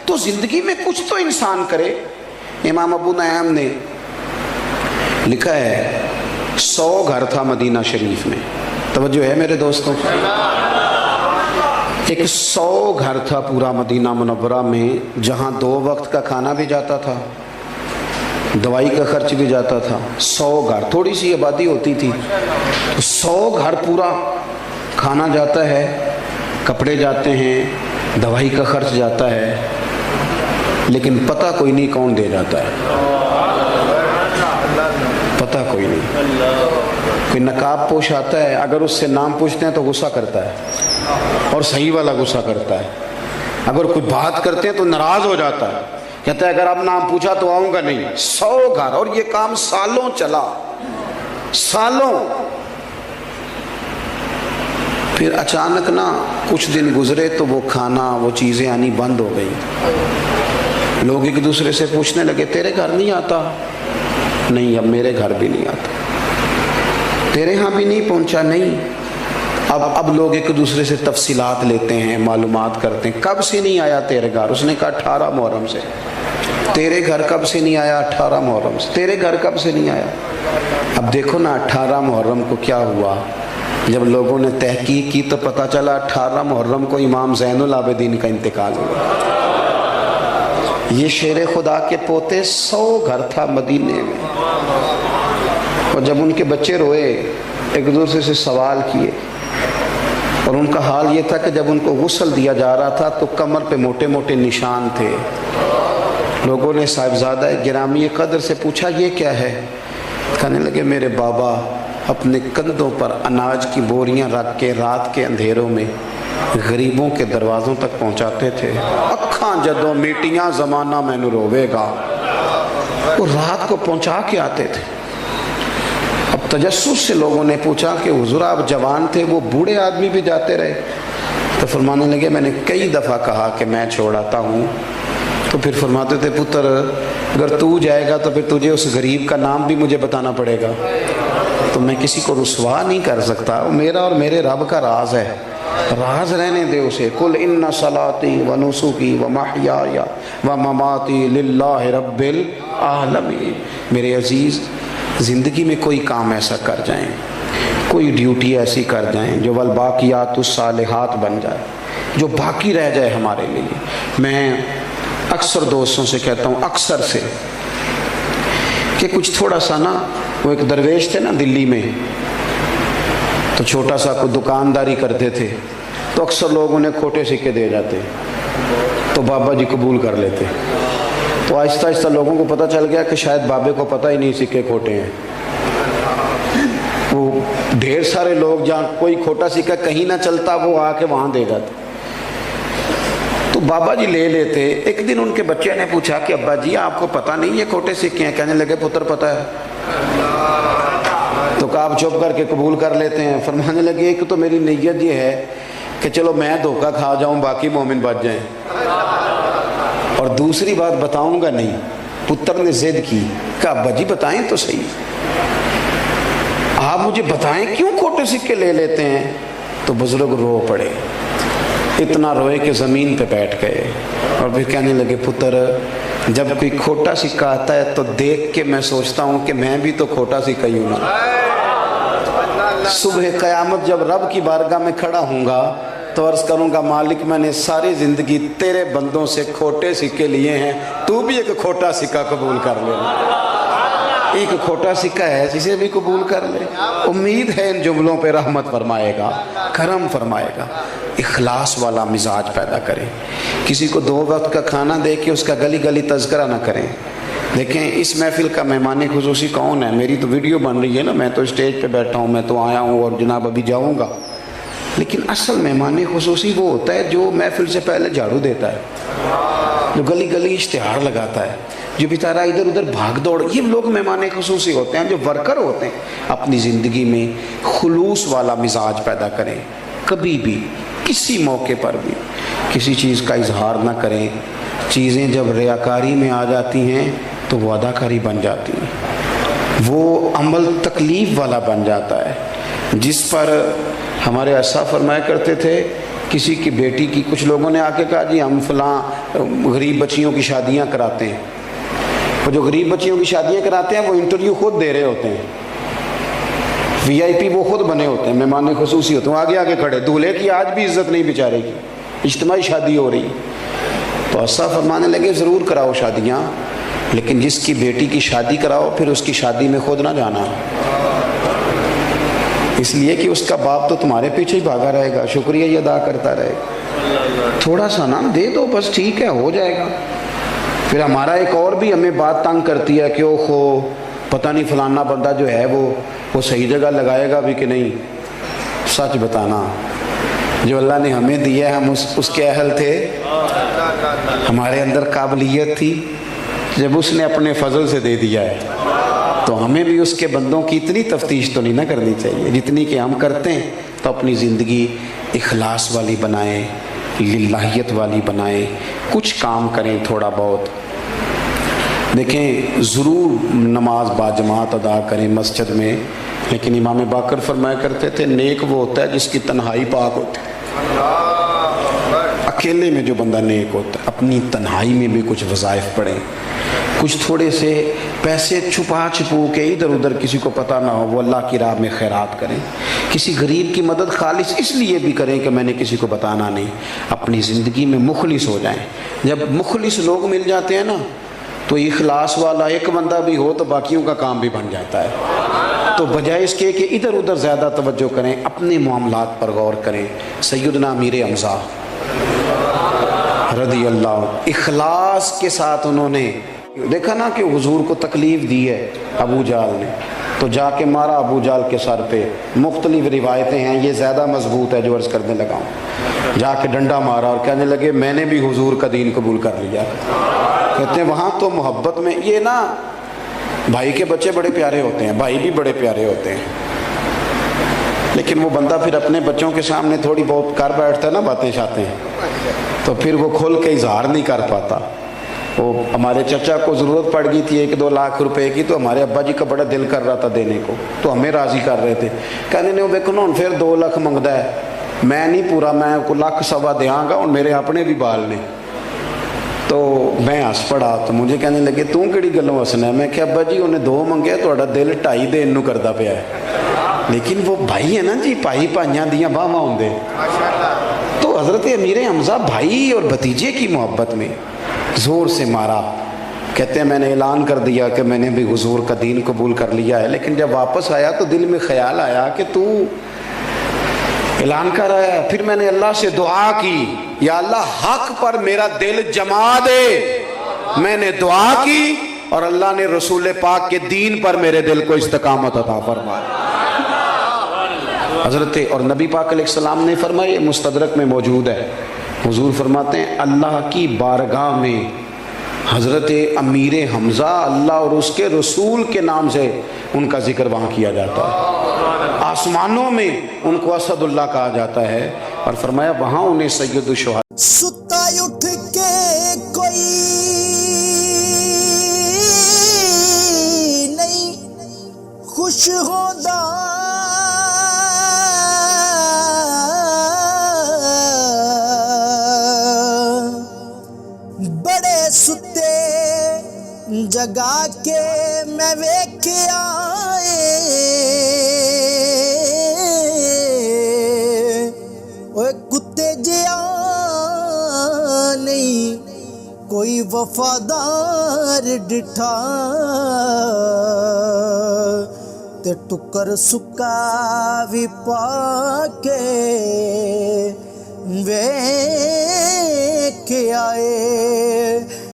تو زندگی میں کچھ تو انسان کرے۔ امام ابو نعیم نے لکھا ہے 100 گھر تھا مدینہ شریف میں، توجہ ہے میرے دوستوں، ایک 100 گھر تھا پورا مدینہ منورہ میں، جہاں 2 وقت کا کھانا بھی جاتا تھا، دوائی کا خرچ بھی جاتا تھا۔ 100 گھر، تھوڑی سی آبادی ہوتی تھی، 100 گھر پورا کھانا جاتا ہے، کپڑے جاتے ہیں، دوائی کا خرچ جاتا ہے، لیکن پتہ کوئی نہیں کون دے جاتا ہے، پتہ کوئی نہیں۔ کوئی نقاب پوش آتا ہے، اگر اس سے نام پوچھتے ہیں تو غصہ کرتا ہے، اور صحیح والا غصہ کرتا ہے۔ اگر کوئی بات کرتے ہیں تو ناراض ہو جاتا ہے، کہتا ہے اگر آپ نام پوچھا تو آؤں گا نہیں۔ 100 گھر، اور یہ کام سالوں چلا، سالوں۔ پھر اچانک نا کچھ دن گزرے تو وہ کھانا، وہ چیزیں آنی بند ہو گئی۔ لوگ ایک دوسرے سے پوچھنے لگے تیرے گھر نہیں آتا؟ نہیں، اب میرے گھر بھی نہیں آتا۔ تیرے ہاں بھی نہیں پہنچا؟ نہیں۔ اب لوگ ایک دوسرے سے تفصیلات لیتے ہیں، معلومات کرتے ہیں، کب سے نہیں آیا تیرے گھر؟ اس نے کہا 18 محرم سے۔ تیرے گھر کب سے نہیں آیا؟ 18 محرم سے۔ تیرے گھر کب سے نہیں آیا؟ اب دیکھو نا 18 محرم کو کیا ہوا، جب لوگوں نے تحقیق کی تو پتہ چلا 18 محرم کو امام زین العابدین کا انتقال ہوا۔ یہ شیر خدا کے پوتے 100 گھر تھا مدینے میں، اور جب ان کے بچے روئے ایک دوسرے سے سوال کیے، اور ان کا حال یہ تھا کہ جب ان کو غسل دیا جا رہا تھا تو کمر پہ موٹے موٹے نشان تھے۔ لوگوں نے صاحبزادہ گرامی قدر سے پوچھا یہ کیا ہے؟ کہنے لگے میرے بابا اپنے کندھوں پر اناج کی بوریاں رکھ کے رات کے اندھیروں میں غریبوں کے دروازوں تک پہنچاتے تھے۔ اکھاں جدوں میٹیاں زمانہ مینوں روے گا، وہ رات کو پہنچا کے آتے تھے۔ اب تجسس سے لوگوں نے پوچھا کہ حضور آپ جوان تھے، وہ بوڑھے آدمی بھی جاتے رہے؟ تو فرمانے لگے میں نے کئی دفعہ کہا کہ میں چھوڑاتا ہوں، تو پھر فرماتے تھے پتر اگر تو جائے گا تو پھر تجھے اس غریب کا نام بھی مجھے بتانا پڑے گا، تو میں کسی کو رسوا نہیں کر سکتا، وہ میرا اور میرے رب کا راز ہے، راز رہنے دے اسے۔ قل ان صلاتی و نسکی و محیای و مماتی للہ رب العالمین۔ میرے عزیز، زندگی میں کوئی کام ایسا کر جائیں، کوئی ڈیوٹی ایسی کر جائیں جو والباقیات الصالحات بن جائے، جو باقی رہ جائے ہمارے لیے۔ میں اکثر دوستوں سے کہتا ہوں، اکثر سے، کہ کچھ تھوڑا سا نا، وہ ایک درویش تھے نا دلی میں، تو چھوٹا سا کوئی دکانداری کرتے تھے، تو اکثر لوگ انہیں کھوٹے سکے دے جاتے، تو بابا جی قبول کر لیتے۔ تو آہستہ آہستہ لوگوں کو پتہ چل گیا کہ شاید بابے کو پتہ ہی نہیں سکے کھوٹے ہیں۔ وہ ڈھیر سارے لوگ جہاں کوئی کھوٹا سکہ کہیں نہ چلتا وہ آ کے وہاں دے جاتے، تو بابا جی لے لیتے۔ ایک دن ان کے بچے نے پوچھا کہ ابا جی آپ کو پتہ نہیں یہ کھوٹے سکے ہیں؟ کہنے لگے پتر پتہ ہے۔ تو کہا آپ چپ کر کے قبول کر لیتے ہیں؟ فرمانے لگے ایک تو میری نیت یہ ہے کہ چلو میں دھوکہ کھا جاؤں باقی مومن بچ جائیں، اور دوسری بات بتاؤں گا نہیں۔ پتر نے ضد کی، کہا ابا جی بتائیں تو صحیح، آپ مجھے بتائیں کیوں کھوٹے سکے لے لیتے ہیں؟ تو بزرگ رو پڑے، اتنا روئے کہ زمین پہ بیٹھ گئے، اور پھر کہنے لگے پتر جب کوئی کھوٹا سکہ آتا ہے تو دیکھ کے میں سوچتا ہوں کہ میں بھی تو کھوٹا سکہ ہی ہوں نا۔ صبح قیامت جب رب کی بارگاہ میں کھڑا ہوں گا تو عرض کروں گا مالک میں نے ساری زندگی تیرے بندوں سے کھوٹے سکے لیے ہیں، تو بھی ایک کھوٹا سکہ قبول کر لے۔ ایک کھوٹا سکہ ہے جسے بھی قبول کر لے۔ امید ہے ان جملوں پہ رحمت فرمائے گا، کرم فرمائے گا۔ اخلاص والا مزاج پیدا کریں، کسی کو 2 وقت کا کھانا دے کے اس کا گلی گلی تذکرہ نہ کریں۔ دیکھیں اس محفل کا مہمان خصوصی کون ہے؟ میری تو ویڈیو بن رہی ہے نا، میں تو اسٹیج پہ بیٹھا ہوں، میں تو آیا ہوں اور جناب ابھی جاؤں گا، لیکن اصل مہمان خصوصی وہ ہوتا ہے جو محفل سے پہلے جھاڑو دیتا ہے، جو گلی گلی اشتہار لگاتا ہے، جو بیچارہ ادھر ادھر بھاگ دوڑ، یہ لوگ مہمان خصوصی ہوتے ہیں، جو ورکر ہوتے ہیں۔ اپنی زندگی میں خلوص والا مزاج پیدا کریں، کبھی بھی کسی موقع پر بھی کسی چیز کا اظہار نہ کریں۔ چیزیں جب ریاکاری میں آ جاتی ہیں تو وہ اداکاری بن جاتی ہیں، وہ عمل تکلیف والا بن جاتا ہے، جس پر ہمارے اسا فرمایا کرتے تھے، کسی کی بیٹی کی، کچھ لوگوں نے آ کے کہا جی ہم فلاں غریب بچیوں کی شادیاں کراتے ہیں، وہ جو غریب بچیوں کی شادیاں کراتے ہیں وہ انٹرویو خود دے رہے ہوتے ہیں، وی آئی پی وہ خود بنے ہوتے ہیں، مہمان خصوصی ہوتے ہیں، آگے آگے کھڑے، دولہے کی آج بھی عزت نہیں بیچارے کی، اجتماعی شادی ہو رہی۔ تو اسا فرمانے لگے ضرور کراؤ شادیاں، لیکن جس کی بیٹی کی شادی کراؤ پھر اس کی شادی میں خود نہ جانا، اس لیے کہ اس کا باپ تو تمہارے پیچھے ہی بھاگا رہے گا، شکریہ ہی ادا کرتا رہے گا، تھوڑا سا نام دے دو بس، ٹھیک ہے ہو جائے گا۔ پھر ہمارا ایک اور بھی ہمیں بات تنگ کرتی ہے کہ اوہو پتہ نہیں فلانا بندہ جو ہے وہ صحیح جگہ لگائے گا بھی کہ نہیں۔ سچ بتانا، جو اللہ نے ہمیں دیا ہے ہم اس کے اہل تھے، ہمارے اندر قابلیت تھی، جب اس نے اپنے فضل سے دے دیا ہے تو ہمیں بھی اس کے بندوں کی اتنی تفتیش تو نہیں نہ کرنی چاہیے جتنی کہ ہم کرتے ہیں۔ تو اپنی زندگی اخلاص والی بنائیں، للہیت والی بنائیں، کچھ کام کریں تھوڑا بہت۔ دیکھیں ضرور نماز باجماعت ادا کریں مسجد میں، لیکن امام باقر فرمایا کرتے تھے نیک وہ ہوتا ہے جس کی تنہائی پاک ہوتی ہے۔ اکیلے میں جو بندہ نیک ہوتا ہے، اپنی تنہائی میں بھی کچھ وظائف پڑھیں، کچھ تھوڑے سے پیسے چھپا چھپو کے ادھر ادھر کسی کو پتہ نہ ہو، وہ اللہ کی راہ میں خیرات کریں، کسی غریب کی مدد خالص اس لیے بھی کریں کہ میں نے کسی کو بتانا نہیں، اپنی زندگی میں مخلص ہو جائیں۔ جب مخلص لوگ مل جاتے ہیں نا تو اخلاص والا ایک بندہ بھی ہو تو باقیوں کا کام بھی بن جاتا ہے۔ تو بجائے اس کے کہ ادھر ادھر زیادہ توجہ کریں، اپنے معاملات پر غور کریں۔ سیدنا امیر حمزہ رضی اللہ اخلاص کے ساتھ انہوں نے دیکھا نا کہ حضور کو تکلیف دی ہے ابو جہل نے، تو جا کے مارا ابو جہل کے سر پہ۔ مختلف روایتیں ہیں، یہ زیادہ مضبوط ہے جو عرض کرنے لگا ہوں۔ جا کے ڈنڈا مارا اور کہنے لگے میں نے بھی حضور کا دین قبول کر لیا۔ کہتے ہیں وہاں تو محبت میں یہ نا بھائی کے بچے بڑے پیارے ہوتے ہیں، بھائی بھی بڑے پیارے ہوتے ہیں، لیکن وہ بندہ پھر اپنے بچوں کے سامنے تھوڑی بہت کر بیٹھتا ہے نا باتیں شاتیں، تو پھر وہ کھل کے اظہار نہیں کر پاتا۔ وہ ہمارے چچا کو ضرورت پڑ گئی تھی 1-2 لاکھ روپے کی، تو ہمارے ابا جی کا بڑا دل کر رہا تھا دینے کو، تو ہمیں راضی کر رہے تھے، کہنے نے وہ دیکھو نا پھر 2 لاکھ منگتا ہے، میں نہیں پورا، میں کو 1.25 دیاں گا، اور میرے اپنے بھی بال نے۔ تو میں ہس پڑا، تو مجھے کہنے لگے تو کہڑی گلوں ہسنا ہے؟ میں کہ ابا جی انہیں 2 منگے، تھوڑا دل 2.5 دین نو کردا پیا ہے، لیکن وہ بھائی ہے نا جی، بھائی بھائیاں دیاں باہواں ہوندے۔ تو حضرت امیر حمزہ بھائی اور بھتیجے کی محبت میں زور سے مارا۔ کہتے ہیں میں نے اعلان کر دیا کہ میں نے بھی حضور کا دین قبول کر لیا ہے، لیکن جب واپس آیا تو دل میں خیال آیا کہ تو اعلان کر رہا ہے۔ پھر میں نے اللہ سے دعا کی، یا اللہ حق پر میرا دل جما دے۔ میں نے دعا کی اور اللہ نے رسول پاک کے دین پر میرے دل کو استقامت عطا فرمایا۔ حضرت اور نبی پاک علیہ السلام نے فرمایا، مستدرک میں موجود ہے، حضور فرماتے ہیں اللہ کی بارگاہ میں حضرت امیر حمزہ اللہ اور اس کے رسول کے نام سے ان کا ذکر وہاں کیا جاتا ہے، آسمانوں میں ان کو اسد اللہ کہا جاتا ہے، اور فرمایا وہاں انہیں سید الشہداء۔ ستا اٹھ کے کوئی نہیں خوش ہوتا، بڑے ستے جگا کے میں ویکھیا اوے کتے جیا نہیں کوئی وفادار ڈٹھا، تے ٹکر سکا بھی پا کے ویکھ آئے۔